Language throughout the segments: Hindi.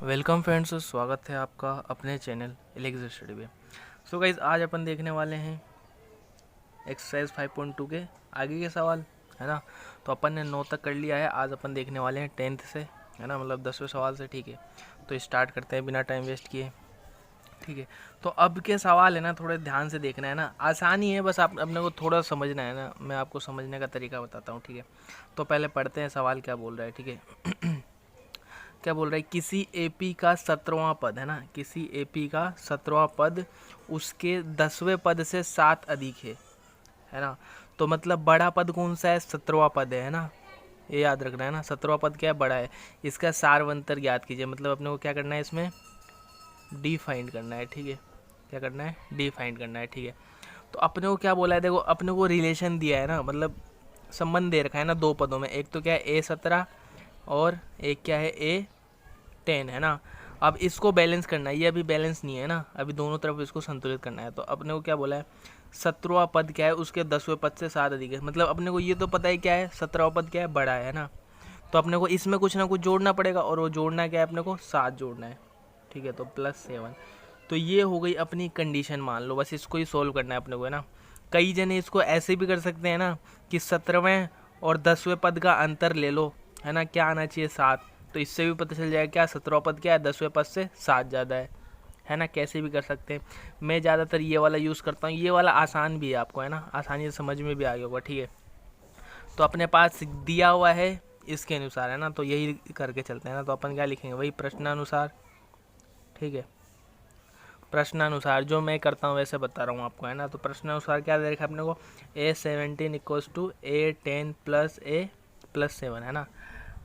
वेलकम फ्रेंड्स, स्वागत है आपका अपने चैनल एलेक्स स्टडी में। सो गाइज, आज अपन देखने वाले हैं एक्सरसाइज 5.2 के आगे के सवाल, है ना। तो अपन ने 9 तक कर लिया है, आज अपन देखने वाले हैं 10th से, है ना, मतलब 10वें सवाल से। ठीक है, तो स्टार्ट करते हैं बिना टाइम वेस्ट किए। ठीक है, तो अब के सवाल है ना, थोड़े ध्यान से देखना है ना, आसानी है, बस आप अपने को थोड़ा समझना है ना। मैं आपको समझने का तरीका बताता हूँ। ठीक है, तो पहले पढ़ते हैं सवाल क्या बोल रहा है। ठीक है, क्या बोल रहा है, किसी एपी का 17वां पद, है ना, किसी एपी का 17वां पद उसके 10वें पद से 7 अधिक है ना। तो मतलब बड़ा पद कौन सा है, 17वां पद है ना, ये याद रखना है ना। 17वां पद क्या है, बड़ा है। इसका सारवंतर ज्ञात कीजिए, मतलब अपने को क्या करना है, इसमें डी फाइंड करना है। ठीक है, क्या करना है, डी फाइंड करना है। ठीक है, तो अपने को क्या बोला है, देखो अपने को रिलेशन दिया है ना, मतलब संबंध दे रखा है ना दो पदों में। एक तो क्या है A17 और एक क्या है A10, है ना। अब इसको बैलेंस करना है, ये अभी बैलेंस नहीं है ना, अभी दोनों तरफ इसको संतुलित करना है। तो अपने को क्या बोला है, 17वां पद क्या है, उसके 10वें पद से 7 अधिक है। मतलब अपने को ये तो पता है क्या है, 17वां पद क्या है, बड़ा है ना। तो अपने को इसमें कुछ ना कुछ जोड़ना पड़ेगा, और वो जोड़ना क्या है, अपने को 7 जोड़ना है। ठीक है, तो +7। तो ये हो गई अपनी कंडीशन, मान लो, बस इसको ही सोल्व करना है अपने को, है ना। कई जने इसको ऐसे भी कर सकते हैं ना, कि 17वें और 10वें पद का अंतर ले लो, है ना, क्या आना चाहिए, 7। तो इससे भी पता चल जाएगा क्या 17वां पद क्या है, 10वें पद से 7 ज़्यादा है ना। कैसे भी कर सकते हैं, मैं ज़्यादातर ये वाला यूज़ करता हूँ, ये वाला आसान भी है आपको, है ना, आसानी से समझ में भी आ गया होगा। ठीक है, तो अपने पास दिया हुआ है इसके अनुसार, है ना, तो यही करके चलते हैं ना। तो अपन क्या लिखेंगे, वही प्रश्नानुसार। ठीक है, प्रश्नानुसार जो मैं करता हूँ वैसे बता रहा हूँ आपको, है ना। तो प्रश्नानुसार क्या दे रखा है अपने को, A17 = A10 + A +7, है ना।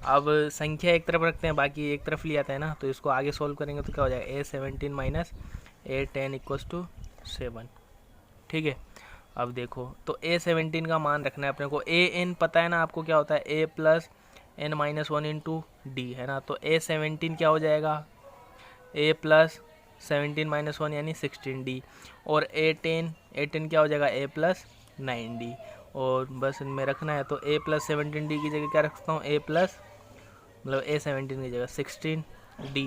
अब संख्या एक तरफ रखते हैं, बाकी एक तरफ ले आते हैं ना। तो इसको आगे सोल्व करेंगे तो क्या हो जाएगा, A17 - A10 = 7। ठीक है, अब देखो, तो A17 का मान रखना है अपने को। AN पता है ना आपको क्या होता है, A + n - 1 × D, है ना। तो A17 क्या हो जाएगा, A + 17 - 1 यानी 16D, और A10 क्या हो जाएगा, A + 9D। और बस इनमें रखना है, तो A + 17D की जगह क्या रखता हूँ, A + मतलब A17 की जगह 16D,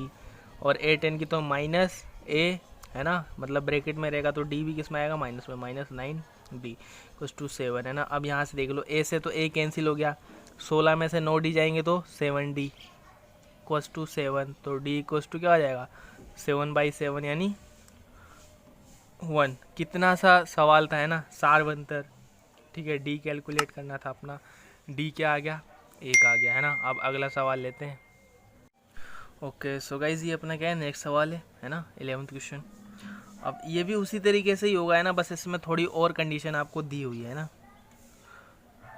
और A10 की तो -A, है ना, मतलब ब्रैकेट में रहेगा, तो D भी किस में आएगा, माइनस में, -9D = 7, है ना। अब यहाँ से देख लो, A से तो A कैंसिल हो गया, 16 में से 9D जाएंगे तो 7D = 7, तो D = क्या हो जाएगा, 7/7 यानी 1। कितना सा सवाल था, है ना, सारवंतर। ठीक है, डी कैलकुलेट करना था अपना, डी क्या आ गया, 1 आ गया, है ना। अब अगला सवाल लेते हैं। ओके, सो गाइज, ये अपना क्या है, नेक्स्ट सवाल है ना, 11th क्वेश्चन। अब ये भी उसी तरीके से ही होगा, है ना, बस इसमें थोड़ी और कंडीशन आपको दी हुई है ना।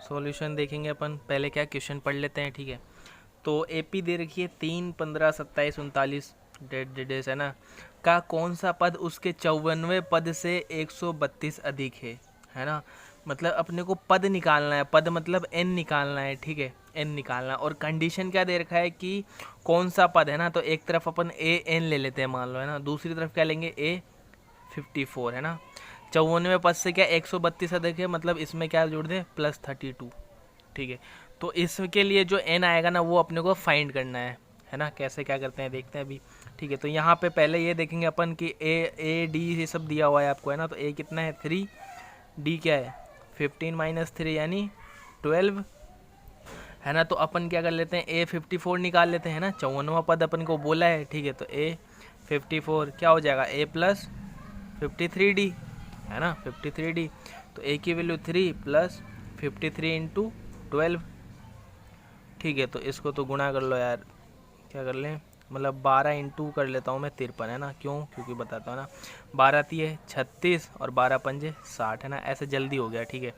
सॉल्यूशन देखेंगे अपन, पहले क्या क्वेश्चन पढ़ लेते हैं। ठीक है, तो एपी दे रखी है 3, 15, 27, 39 डेज, है ना, का कौन सा पद उसके 54वें पद से 132 अधिक है ना। मतलब अपने को पद निकालना है, पद मतलब एन निकालना है। ठीक है, एन निकालना, और कंडीशन क्या दे रखा है कि कौन सा पद, है ना। तो एक तरफ अपन AN ले लेते हैं मान लो, है ना, दूसरी तरफ क्या लेंगे, A54, है ना। 54वें पद से क्या 132 अधिक है, मतलब इसमें क्या जोड़ दें, +32। ठीक है, तो इसके लिए जो n आएगा ना, वो अपने को फाइंड करना है ना। कैसे क्या करते हैं देखते हैं अभी। ठीक है, तो यहाँ पे पहले ये देखेंगे अपन कि A D ये सब दिया हुआ है आपको, है ना। तो A कितना है, 3, D क्या है, 15 - 3 यानी 12, है ना। तो अपन क्या कर लेते हैं, A54 निकाल लेते हैं ना, 54वां पद अपन को बोला है। ठीक है, तो A54 क्या हो जाएगा, A + 53D, है ना, 53D। तो A की वैल्यू 3 + 53 × 12। ठीक है, तो इसको तो गुणा कर लो यार, क्या कर लें, मतलब 12 × कर लेता हूँ मैं 53, है ना। क्यों, क्योंकि बताता हूँ ना, 12 × 36 और 12 × 5 = 60, है ना, ऐसे जल्दी हो गया। ठीक है,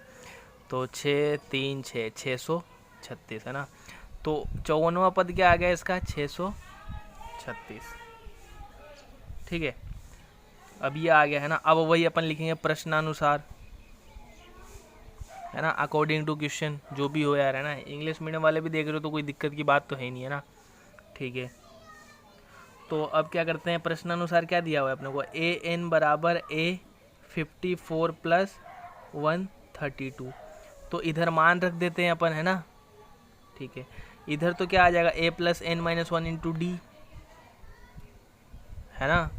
तो 6, 3, 6, 636, है ना। तो 54वां पद क्या आ गया इसका, 636। ठीक है, अब ये आ गया, है ना। अब वही अपन लिखेंगे प्रश्नानुसार, है ना, अकॉर्डिंग टू क्वेश्चन, जो भी हो यार, है ना। इंग्लिश मीडियम वाले भी देख रहे हो तो कोई दिक्कत की बात तो है नहीं, है ना। ठीक है, तो अब क्या करते हैं, प्रश्नानुसार क्या दिया हुआ है अपने को, AN = A54 + 132। तो इधर मान रख देते हैं अपन, है ना। ठीक है, इधर तो क्या आ जाएगा, A + n - 1 × D, है ना,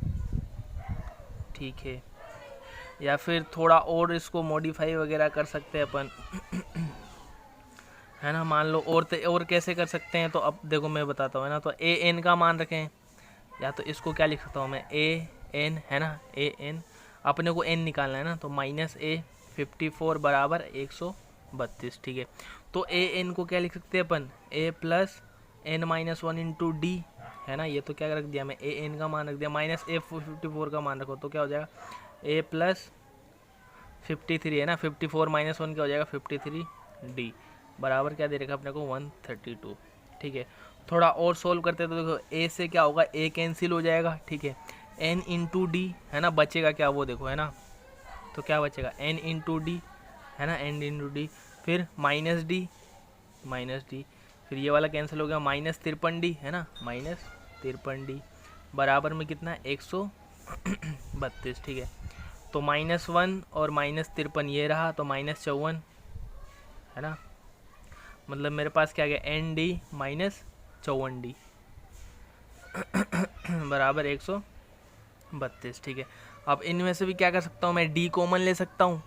ठीक है। या फिर थोड़ा और इसको मॉडिफाई वगैरह कर सकते हैं अपन, है ना। मान लो और कैसे कर सकते हैं, तो अब देखो मैं बताता हूँ, है ना। तो ए एन का मान रखें, या तो इसको क्या लिख सकता हूँ मैं, ए एन, है ना, ए एन, अपने को एन निकालना है ना, तो माइनस ए 54 बराबर 132, ठीक है। तो ए एन को क्या लिख सकते हैं अपन, A plus N minus 1 into D, है ना। ये तो क्या रख दिया मैं, ए एन का मान रख दिया, माइनस ए 54 का मान रखो, तो क्या हो जाएगा, ए प्लस 53, है ना, 54 माइनस 1 क्या हो जाएगा 53 डी बराबर क्या दे रखा अपने को 132, ठीक है। थोड़ा और सोल्व करते तो देखो ए से क्या होगा, ए कैंसिल हो जाएगा, ठीक है। एन इंटू डी, है ना, बचेगा क्या वो देखो, है ना। तो क्या बचेगा, एन इंटू डी, है ना, एन इंटू डी, फिर माइनस डी, फिर ये वाला कैंसिल हो गया, माइनस 53 डी, है ना, माइनस 53 डी बराबर में कितना है 132, ठीक है। तो -1 और -53 ये रहा, तो -54, है ना। मतलब मेरे पास क्या गया, एन डी माइनस 54 डी बराबर 132, ठीक है। अब इनमें से भी क्या कर सकता हूँ मैं, डी कॉमन ले सकता हूँ,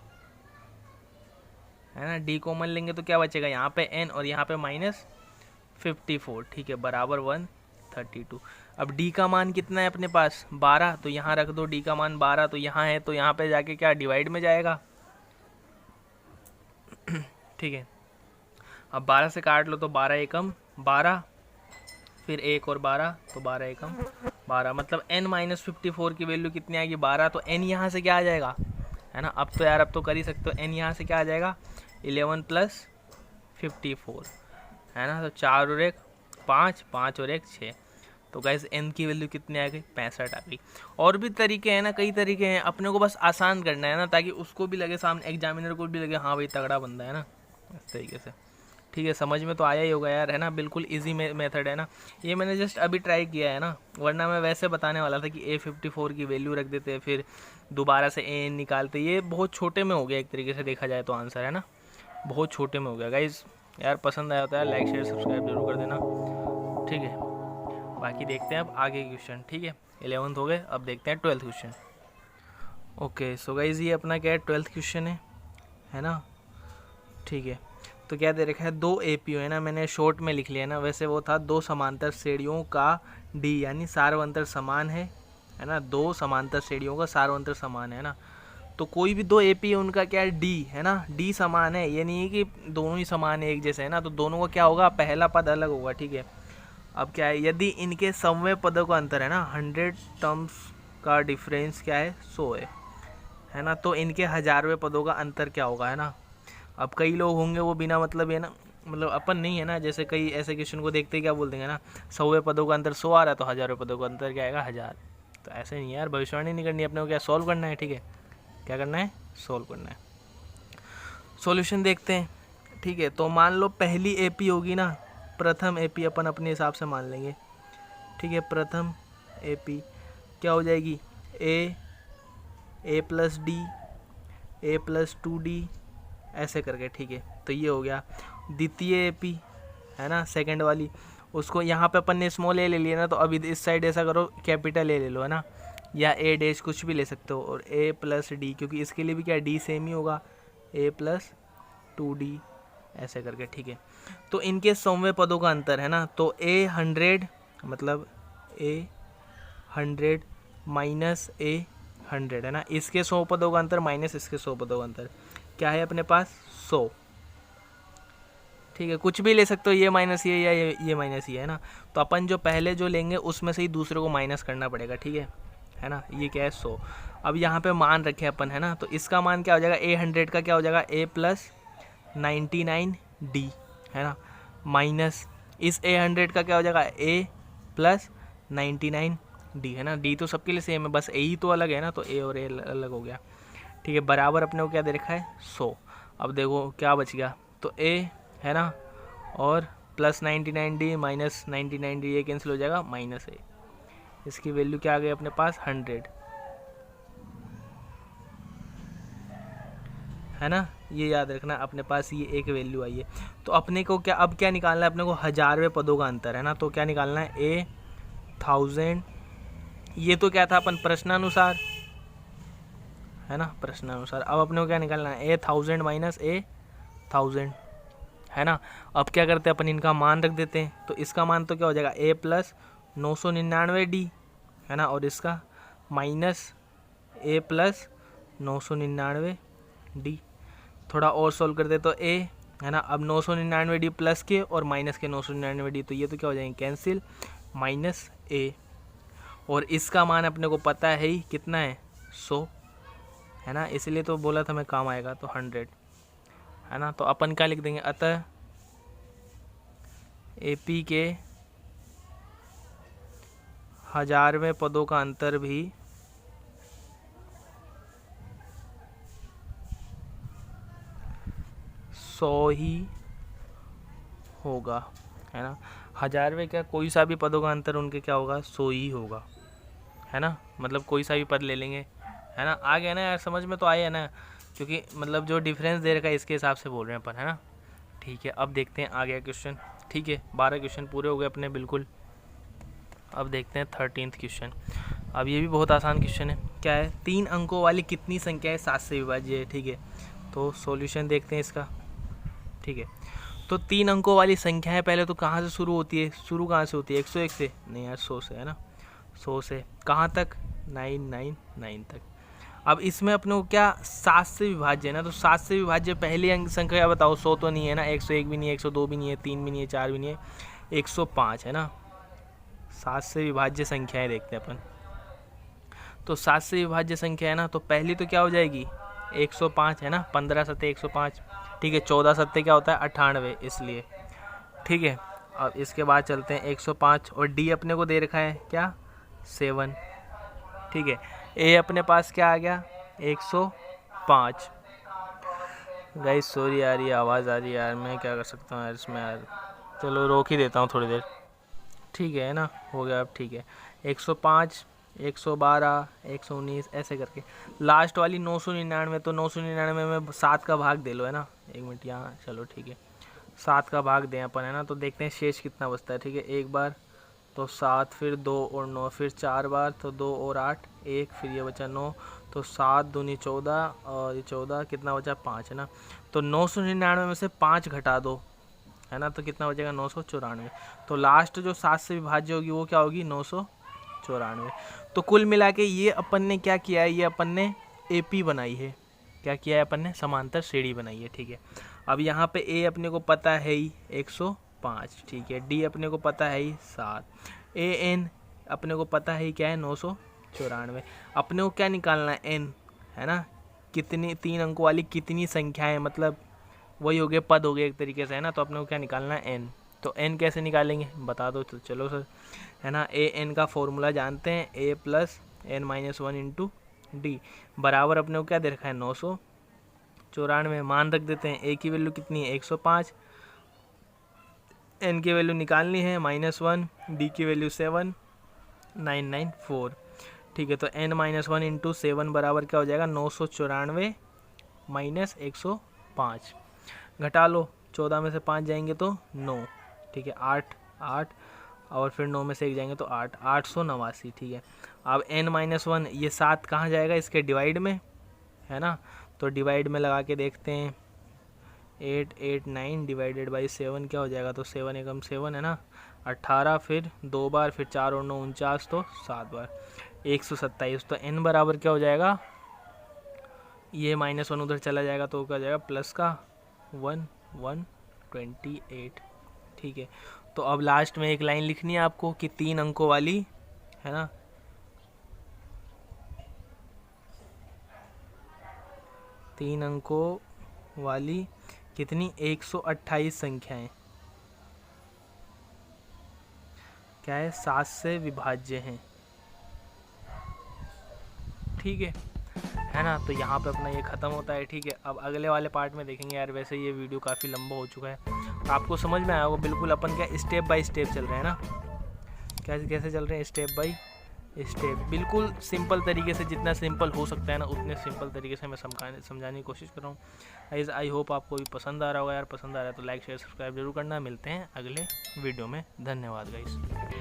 है ना। डी कॉमन लेंगे तो क्या बचेगा, यहाँ पे एन और यहाँ पे -54, ठीक है, बराबर 132। अब डी का मान कितना है अपने पास 12, तो यहाँ रख दो डी का मान 12, तो यहाँ है, तो यहाँ पे जाके क्या डिवाइड में जाएगा, ठीक है। अब 12 से काट लो तो 12 एकम 12, फिर 1 और 12, तो 12 एकम 12, मतलब n माइनस 54 की वैल्यू कितनी आएगी 12, तो n यहाँ से क्या आ जाएगा, है ना। अब तो यार अब तो कर ही सकते हो, n यहाँ से क्या आ जाएगा 11 प्लस 54, है ना। तो 4 और 1 5, 5 और 1 6, तो गाइस n की वैल्यू कितनी आ गई 65 आ गई। और भी तरीके हैं ना, कई तरीके हैं, अपने को बस आसान करना है ना, ताकि उसको भी लगे, सामने एग्जामिनर को भी लगे हाँ भाई तगड़ा बंदा है ना, इस तरीके से, ठीक है। समझ में तो आया ही होगा यार, है ना, बिल्कुल इजी मेथड है ना। ये मैंने जस्ट अभी ट्राई किया है ना, वरना मैं वैसे बताने वाला था कि A54 की वैल्यू रख देते, फिर दोबारा से AN निकालते, ये बहुत छोटे में हो गया एक तरीके से देखा जाए तो आंसर, है ना, बहुत छोटे में हो गया। गाइज यार पसंद आया होता है लाइक शेयर सब्सक्राइब जरूर कर देना, ठीक है। बाकी देखते हैं अब आगे क्वेश्चन, ठीक है। 11th हो गए, अब देखते हैं 12th question. Okay so guys ये अपना क्या है 12th क्वेश्चन है ना, ठीक है। तो क्या दे रखा है, 2 APO, है ना, मैंने शॉर्ट में लिख लिया है ना, वैसे वो था 2 समांतर श्रेणियों का D यानी सार्वंतर समान है ना, 2 समांतर श्रेणियों का सार्वंतर समान है ना। तो कोई भी 2 APO उनका क्या है D, है ना, D समान है, ये नहीं है कि दोनों ही समान है एक जैसे, है ना। तो दोनों का क्या होगा, पहला पद अलग होगा, ठीक है। अब क्या है, यदि इनके समवेय पदों का अंतर, है ना, 100 टर्म्स का डिफरेंस क्या है 100 है ना, तो इनके 1000वें पदों का अंतर क्या होगा, है ना। अब कई लोग होंगे वो बिना मतलब, है ना, मतलब अपन नहीं, है ना, जैसे कई ऐसे क्वेश्चन को देखते ही क्या बोल देंगे ना, 100वें पदों का अंतर 100 आ रहा है, तो 1000वें पदों का अंतर क्या आएगा 1000। तो ऐसे नहीं यार, भविष्यवाणी नहीं करनी, अपने को क्या सॉल्व करना है, ठीक है। क्या करना है, सॉल्व करना है। सॉल्यूशन देखते हैं, ठीक है। तो मान लो पहली AP होगी ना, प्रथम AP अपन अपने हिसाब से मान लेंगे, ठीक है। प्रथम AP क्या हो जाएगी, A plus D, A plus 2D ऐसे करके, ठीक है। तो ये हो गया द्वितीय AP, है ना, सेकंड वाली, उसको यहाँ पे अपन ने स्मॉल ए ले लिया ना, तो अभी इस साइड ऐसा करो कैपिटल ए ले लो, है ना, या A डैश कुछ भी ले सकते हो, और A प्लस D, क्योंकि इसके लिए भी क्या D सेम ही होगा, A प्लस 2D ऐसे करके, ठीक है। तो इनके 100वें पदों का अंतर, है ना, तो A 100 मतलब A 100 माइनस A 100, है ना, इसके 100 पदों का अंतर माइनस इसके 100 पदों का अंतर क्या है अपने पास 100, ठीक है। कुछ भी ले सकते हो, ये माइनस ये या ये माइनस ये, है ना। तो अपन जो पहले जो लेंगे उसमें से ही दूसरे को माइनस करना पड़ेगा, ठीक है ना। ये क्या है 100। अब यहाँ पे मान रखे अपन, है ना, तो इसका मान क्या हो जाएगा, A 100 का क्या हो जाएगा A प्लस 99D, है ना, माइनस इस A 100 का क्या हो जाएगा A प्लस 99D, है ना। D तो सबके लिए सेम है, बस A ही तो अलग है ना, तो A और A अलग हो गया, ठीक है। बराबर अपने को क्या दे रखा है 100। अब देखो क्या बच गया, तो A, है ना, और प्लस 99D माइनस 99D ये कैंसिल हो जाएगा माइनस A, इसकी वैल्यू क्या आ गई अपने पास 100, है ना। ये याद रखना अपने पास ये एक वैल्यू आई है। तो अपने को क्या अब क्या निकालना है, अपने को 1000वें पदों का अंतर, है ना। तो क्या निकालना है, A 1000 ये तो क्या था अपन प्रश्नानुसार, है ना, प्रश्नानुसार। अब अपने को क्या निकालना है, A1000 माइनस A1000, है ना। अब क्या करते हैं अपन, इनका मान रख देते हैं। तो इसका मान तो क्या हो जाएगा A प्लस 999D, है ना, और इसका माइनस A प्लस 999D। थोड़ा और सोल्व कर दे तो A, है ना। अब 999D प्लस के और माइनस के 999D, तो ये तो क्या हो जाएंगे कैंसिल, माइनस A। और इसका मान अपने को पता है ही कितना है 100, है ना, इसलिए तो बोला था मैं काम आएगा, तो 100, है ना। तो अपन क्या लिख देंगे, अतः AP के 1000वें पदों का अंतर भी 100 ही होगा, है ना। 1000वें क्या, कोई सा भी पदों का अंतर उनके क्या होगा, 100 ही होगा, है ना। मतलब कोई सा भी पद ले लेंगे, है ना। आ गया ना यार, समझ में तो आया है ना, क्योंकि मतलब जो डिफरेंस दे रखा है इसके हिसाब से बोल रहे हैं अपन, है ना। ठीक है, अब देखते हैं आ गया क्वेश्चन। ठीक है, 12 क्वेश्चन पूरे हो गए अपने बिल्कुल। अब देखते हैं 13th क्वेश्चन। अब ये भी बहुत आसान क्वेश्चन है। क्या है, 3 अंकों वाली कितनी संख्या है 7 से विभाज्य है। ठीक है, तो सॉल्यूशन देखते हैं इसका। ठीक है, तो 3 अंकों वाली संख्या है, पहले तो कहाँ से शुरू होती है, शुरू कहाँ से होती है, 101 से नहीं यार, 100 से, है ना। 100 से कहाँ तक, 999 तक। अब इसमें अपने को क्या 7 से विभाज्य है ना, तो 7 से विभाज्य पहली अंक संख्या बताओ, 100 तो नहीं है ना, 101 भी नहीं है, 102 भी नहीं है, 3 भी नहीं है, 4 भी नहीं है, 105, है ना। 7 से विभाज्य संख्याएं देखते हैं अपन। तो 7 से विभाज्य संख्या है ना, तो पहली तो क्या हो जाएगी 105, है ना, 15 सत्ते 105। ठीक है, 14 सत्ते क्या होता है 98, इसलिए। ठीक है, अब इसके बाद चलते हैं 105, और डी अपने को दे रखा है क्या 7। ठीक है, ए अपने पास क्या आ गया 105। गाइस सॉरी यार, ये आवाज़ आ रही है यार, मैं क्या कर सकता हूँ यार इसमें यार, चलो रोक ही देता हूँ थोड़ी देर। ठीक है ना, हो गया अब। ठीक है, 105, 112, 119 ऐसे करके लास्ट वाली 999, तो 999 में 7 का भाग दे लो, है ना। 1 मिनट यहाँ, चलो ठीक है, 7 का भाग दें अपन, है ना। तो देखते हैं शेष कितना बचता है। ठीक है, एक बार तो 7, फिर 2 और 9, फिर 4 बार तो 2 और 8 1, फिर ये बचा 9, तो 7 दूनी 14, और ये 14 कितना बचा 5, है ना। तो 999 में से 5 घटा दो, है ना, तो कितना बचेगा 994। तो लास्ट जो 7 से विभाज्य होगी वो क्या होगी 994। तो कुल मिला के ये अपन ने क्या किया है, ये अपन ने AP बनाई है। क्या किया है अपन ने, समांतर श्रेणी बनाई है। ठीक है, अब यहाँ पे A अपने को पता है ही 105। ठीक है, D अपने को पता है ही 7, AN अपने को पता है ही क्या है 994। अपने को क्या निकालना है N, है ना, कितनी 3 अंकों वाली कितनी संख्याएं, मतलब वही हो गए पद हो गए एक तरीके से, है ना। तो अपने को क्या निकालना है N। तो N कैसे निकालेंगे बता दो, तो चलो सर, है ना। AN का फॉर्मूला जानते हैं, A plus N minus 1 into D बराबर अपने को क्या दे रखा है 994। मान रख देते हैं, A की वैल्यू कितनी है 105, N की वैल्यू निकालनी है -1, D की वैल्यू 7994। ठीक है, तो N माइनस 1 इंटू 7 बराबर क्या हो जाएगा 994 माइनस 105। घटा लो, 14 में से 5 जाएंगे तो 9। ठीक है, 8 और फिर 9 में से 1 जाएंगे तो 8, 889। ठीक है, अब N माइनस 1, ये 7 कहाँ जाएगा इसके डिवाइड में, है ना। तो डिवाइड में लगा के देखते हैं, 889 डिवाइडेड बाई 7 क्या हो जाएगा, तो 7 एकम 7, है ना, 18, फिर 2 बार, फिर 4 और 9 49, तो 7 बार 127। तो N बराबर क्या हो जाएगा, ये -1 उधर चला जाएगा तो क्या हो जाएगा प्लस का 128। ठीक है, तो अब लास्ट में एक लाइन लिखनी है आपको कि 3 अंकों वाली, है ना, 3 अंकों वाली कितनी 128 संख्याएं क्या है 7 से विभाज्य हैं। ठीक है ना। तो यहाँ पे अपना ये ख़त्म होता है। ठीक है, अब अगले वाले पार्ट में देखेंगे यार। वैसे ये वीडियो काफ़ी लंबा हो चुका है, तो आपको समझ में आया होगा बिल्कुल। अपन क्या स्टेप बाय स्टेप चल रहे हैं ना, कैसे चल रहे हैं स्टेप बाय स्टेप, बिल्कुल सिंपल तरीके से, जितना सिंपल हो सकता है ना उतने सिंपल तरीके से मैं समझाने की कोशिश कर रहा हूँ। आई होप आपको भी पसंद आ रहा होगा यार। पसंद आ रहा है तो लाइक शेयर सब्सक्राइब जरूर करना। मिलते हैं अगले वीडियो में, धन्यवाद गाइस।